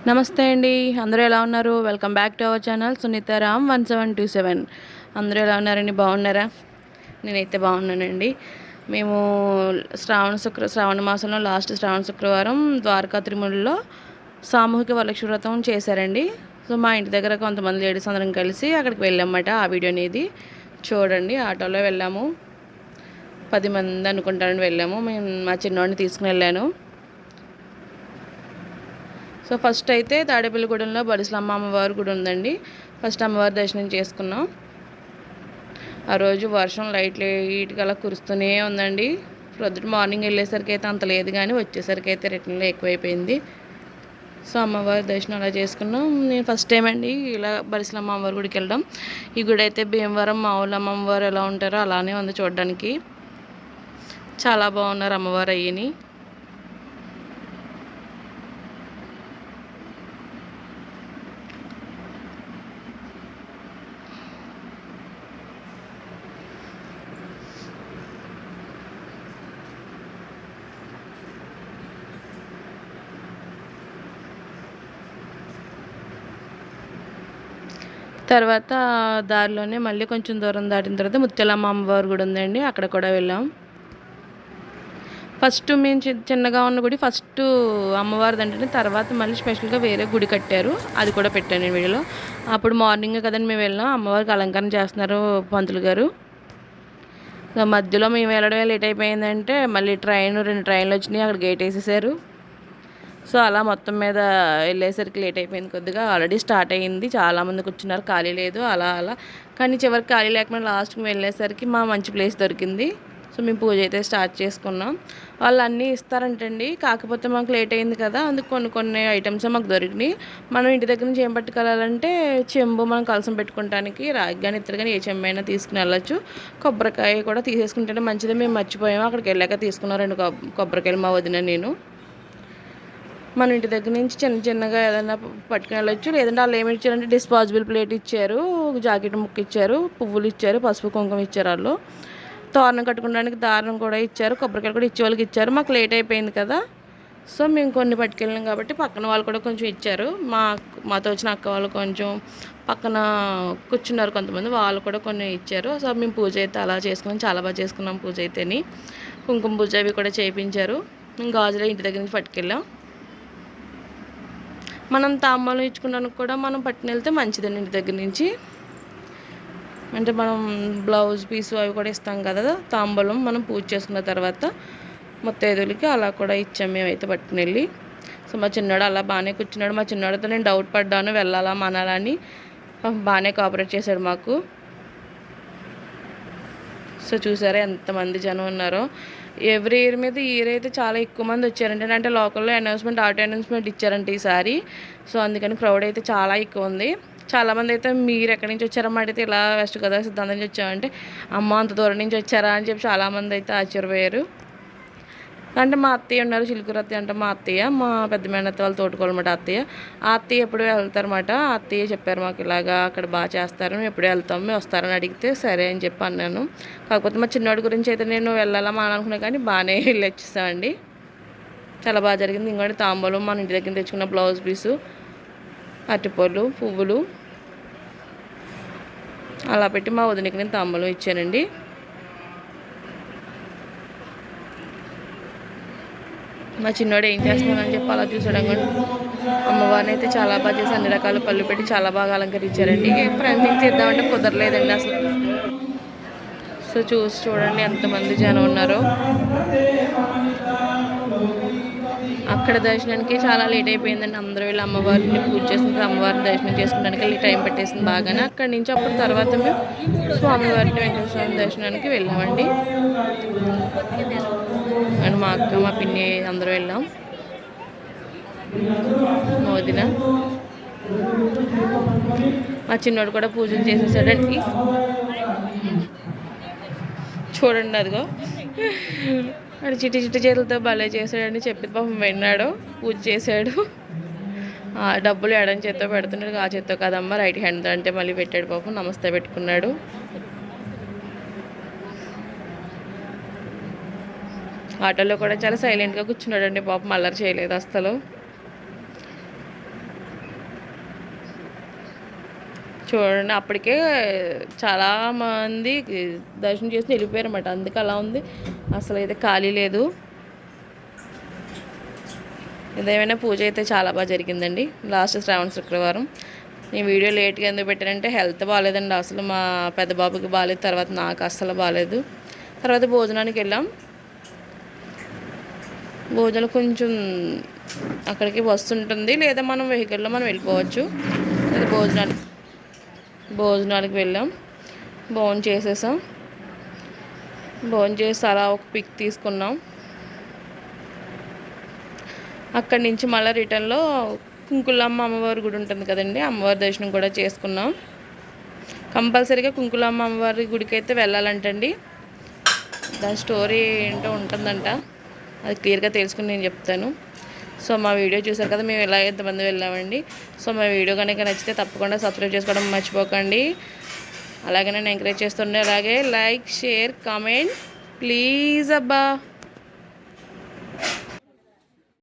నమస్తే అండి. అందరూ ఎలా ఉన్నారు? Welcome back to our channel Sunitha Ram 1727. అందరూ ఎలా ఉన్నారండి? బాగున్నారా? నేనైతే బాగున్నానండి. మేము శ్రావణ మాసంలో లాస్ట్ శ్రావణ శుక్రవారం ద్వారకా తిరుమలలో సామూహిక వరలక్ష్మి వ్రతం చేశారండి. సో మా ఇంటి దగ్గర కొంతమంది లేడీస్ అందరం కలిసి అక్కడికి వెళ్ళామన్నమాట. ఆ వీడియో అనేది చూడండి. ఆటోలో వెళ్ళాము, 10 మంది అనుకుంటానని వెళ్ళాము. మేము మా చిన్నవాడిని తీసుకుని వెళ్ళాను. సో ఫస్ట్ అయితే తాడేపల్లిగూడెంలో బలిసలమ్మ అమ్మవారి గుడి ఉందండి. ఫస్ట్ అమ్మవారి దర్శనం చేసుకున్నాం. ఆ రోజు వర్షం లైట్గా అలా కురుస్తూనే ఉందండి. ప్రొద్దుట మార్నింగ్ వెళ్ళేసరికి అయితే అంత లేదు, కానీ వచ్చేసరికి అయితే రిటర్న్లో ఎక్కువైపోయింది. సో అమ్మవారి దర్శనం అలా చేసుకున్నాం. నేను ఫస్ట్ టైం అండి ఇలా బలిసలమ్మ అమ్మవారి గుడికి వెళ్ళడం. ఈ గుడి అయితే భీమవరం మామూలు అమ్మవారు ఎలా ఉంటారో అలానే ఉంది చూడడానికి. చాలా బాగున్నారు అమ్మవారు అయ్యని. తర్వాత దారిలోనే మళ్ళీ కొంచెం దూరం దాటిన తర్వాత ముత్యాలమ్మ అమ్మవారు గుడి ఉందండి, అక్కడ కూడా వెళ్ళాం. ఫస్ట్ మేము చిన్నగా ఉన్న గుడి ఫస్ట్ అమ్మవారిది అంటే, తర్వాత మళ్ళీ స్పెషల్గా వేరే గుడి కట్టారు, అది కూడా పెట్టాను నేను వీడియోలో. అప్పుడు మార్నింగ్ కదండి మేము వెళ్ళాం. అమ్మవారికి అలంకరణ చేస్తున్నారు పంతులు గారు. మధ్యలో మేము వెళ్ళడమే లేట్ అయిపోయిందంటే మళ్ళీ 2 ట్రైన్లు వచ్చినాయి, అక్కడ గేట్ వేసేసారు. సో అలా మొత్తం మీద వెళ్ళేసరికి లేట్ అయిపోయింది కొద్దిగా. ఆల్రెడీ స్టార్ట్ అయ్యింది, చాలామంది కూర్చున్నారు, ఖాళీ లేదు. అలా కానీ చివరికి ఖాళీ లేకుండా లాస్ట్కి వెళ్ళేసరికి మా మంచి ప్లేస్ దొరికింది. సో మేము పూజ అయితే స్టార్ట్ చేసుకున్నాం. వాళ్ళు అన్నీ ఇస్తారంటండి, కాకపోతే మాకు లేట్ అయింది కదా, అందుకు కొన్ని ఐటమ్స్ మాకు దొరికినాయి. మనం ఇంటి దగ్గర నుంచి ఏం పట్టుకెళ్ళాలంటే చెంబు, మనం కలసం పెట్టుకోవడానికి రాగి కానీ ఇత్తడి కానీ ఏ చెంబు అయినా తీసుకుని వెళ్ళచ్చు. కొబ్బరికాయ కూడా తీసేసుకుంటేనే మంచిది. మేము మర్చిపోయాము, అక్కడికి వెళ్ళాక తీసుకున్నాం 2 కొబ్బరికాయలు మా వదిన నేను. మన ఇంటి దగ్గర నుంచి చిన్నగా ఏదైనా పట్టుకుని వెళ్ళొచ్చు. లేదంటే వాళ్ళు ఏమి ఇచ్చారంటే డిస్పాజిబుల్ ప్లేట్ ఇచ్చారు, జాకెట్ ముక్క ఇచ్చారు, పువ్వులు ఇచ్చారు, పసుపు కుంకుమ ఇచ్చారు. వాళ్ళు తోరణం కట్టుకోవడానికి దారం కూడా ఇచ్చారు, కొబ్బరికాయలు కూడా ఇచ్చే వాళ్ళకి ఇచ్చారు. మాకు లేట్ అయిపోయింది కదా, సో మేము కొన్ని పట్టుకెళ్ళాం కాబట్టి పక్కన వాళ్ళు కూడా కొంచెం ఇచ్చారు. మాతో వచ్చిన అక్క వాళ్ళు కొంచెం పక్కన కూర్చున్నారు కొంతమంది, వాళ్ళు కూడా కొన్ని ఇచ్చారు. సో మేము పూజ అయితే అలా చేసుకున్నాం, చాలా బాగా చేసుకున్నాం పూజ అయితేని. కుంకుమ పూజ అవి కూడా చేయించారు. మేము గాజులు ఇంటి దగ్గర నుంచి పట్టుకెళ్ళాం. మనం తాంబూలం ఇచ్చుకోవడానికి కూడా మనం పట్టుకుని వెళ్తే మంచిదండి ఇంటి దగ్గర నుంచి. అంటే మనం బ్లౌజ్ పీసు అవి కూడా ఇస్తాం కదా తాంబూలం, మనం పూజ చేసుకున్న తర్వాత ముత్తైదులకి అలా కూడా ఇచ్చాం మేమైతే పట్టుకుని వెళ్ళి. సో మా చిన్నాడు అలా బాగానే కూర్చున్నాడు. మా చిన్నాడితో నేను డౌట్ పడ్డాను వెళ్ళాలా మనాలా అని. బాగానే కోఆపరేట్ చేశాడు మాకు. సో చూసారా ఎంతమంది జనం ఉన్నారో. ఎవ్రీ ఇయర్ మీద ఈ ఇయర్ అయితే చాలా ఎక్కువ మంది వచ్చారంటే, అంటే లోకల్లో ఆటో అనౌన్స్మెంట్ ఇచ్చారంటే ఈసారి. సో అందుకని క్రౌడ్ అయితే చాలా ఎక్కువ ఉంది. చాలామంది అయితే మీరు ఎక్కడి నుంచి వచ్చారమ్మా అడిగితే ఇలా వెస్ట్ గోదావరి సిద్ధాంతం నుంచి వచ్చామంటే, అమ్మ అంత దూరం నుంచి వచ్చారా అని చెప్పి చాలామంది అయితే ఆశ్చర్యపోయారు. అంటే మా అత్తయ్య ఉన్నారు, చిలుకూరు అత్తయ్య అంటే మా అత్తయ్య, మా పెద్ద మేనత్త వాళ్ళు తోడుకోవాలన్నమాట అత్తయ్య. ఆ అత్తయ్య ఎప్పుడు వెళ్తారన్నమాట. ఆ అత్తయ్య చెప్పారు మాకు ఇలాగా అక్కడ బాగా చేస్తారు, మేము ఎప్పుడే వెళ్తాం, మేము వస్తారని అడిగితే సరే అని చెప్పి అన్నాను. కాకపోతే మా చిన్నవాడి గురించి అయితే నేను వెళ్ళాలా మా అనుకున్నా, కానీ బాగానే వెళ్ళి వచ్చేసామండి. చాలా బాగా జరిగింది. ఇంకోటి తాంబూలం మన ఇంటి దగ్గర తెచ్చుకున్న బ్లౌజ్ పీసు, అరటిపళ్ళు, పువ్వులు అలా పెట్టి మా వదినకి నేను తాంబూలం ఇచ్చానండి. మా చిన్నోడు ఏం చేస్తున్నానని చెప్పి అలా చూసాడు. అమ్మవారిని అయితే చాలా బాగా చేసి అన్ని రకాల పళ్ళు పెట్టి చాలా బాగా అలంకరించారండి. ఫ్రంట్ చేద్దామంటే కుదరలేదండి అసలు. సో చూడండి ఎంతమంది జనం ఉన్నారో. అక్కడ దర్శనానికి చాలా లేట్ అయిపోయిందండి. అందరూ వీళ్ళు అమ్మవారిని పూజ చేసుకుంటారు, అమ్మవారిని దర్శనం చేసుకోవడానికి టైం పెట్టేసింది బాగానే. అక్కడి నుంచి అప్పుడు తర్వాత మేము స్వామివారిని వెంకటేశ్వర స్వామి దర్శనానికి వెళ్ళామండి. అండ్ మా అక్క మా పిన్ని అందరూ వెళ్ళాం. మా వదిన, మా చిన్నోడు కూడా పూజలు చేసేసాడండి. చూడండి అదిగో అది చిట్టి చేతులతో భలే చేశాడని చెప్పి పాపం విన్నాడు, పూజ చేశాడు. డబ్బులు ఎడం చేత్తో పెడుతున్నాడు, ఆ చేత్తో కదమ్మా రైట్ హ్యాండ్తో అంటే మళ్ళీ పెట్టాడు పాపం, నమస్తే పెట్టుకున్నాడు. ఆటోలో కూడా చాలా సైలెంట్గా కూర్చున్నాడండి పాపం, అల్లరి చేయలేదు అసలు. చూడండి అప్పటికే చాలామంది దర్శనం చేసి వెళ్ళిపోయారు అన్నమాట. అందుకే అలా ఉంది, అసలు అయితే ఖాళీ లేదు. ఏదేమైనా పూజ అయితే చాలా బాగా జరిగిందండి లాస్ట్ శ్రావణ శుక్రవారం. నేను వీడియో లేట్గా ఎందుకు పెట్టానంటే హెల్త్ బాగాలేదండి, అసలు మా పెద్ద బాబుకి బాగాలేదు, తర్వాత నాకు అస్సలు బాగాలేదు. తర్వాత భోజనానికి వెళ్ళాం. భోజనం కొంచెం అక్కడికి వస్తుంటుంది, లేదా మనం వెహికల్లో మనం వెళ్ళిపోవచ్చు. లేదా భోజనానికి వెళ్ళాం, భోజనం చేసేసాం. భోజనం చేసి అలా ఒక పిక్ తీసుకున్నాం. అక్కడి నుంచి మళ్ళీ రిటర్న్లో కుంకులమ్మ అమ్మవారి గుడి ఉంటుంది కదండి, అమ్మవారి దర్శనం కూడా చేసుకున్నాం. కంపల్సరీగా కుంకులమ్మ అమ్మవారి గుడికి అయితే వెళ్ళాలంటండి. దాని స్టోరీ ఏంటో ఉంటుందంట, అది క్లియర్గా తెలుసుకుని నేను చెప్తాను. సో మా వీడియో చూసారు కదా, మేము ఇలా ఎంతమంది వెళ్ళామండి. సో మా వీడియో కనుక నచ్చితే తప్పకుండా సబ్స్క్రైబ్ చేసుకోవడం మర్చిపోకండి. అలాగే నేను ఎంకరేజ్ చేస్తుండే, అలాగే లైక్, షేర్, కామెంట్ ప్లీజ్ అబ్బా.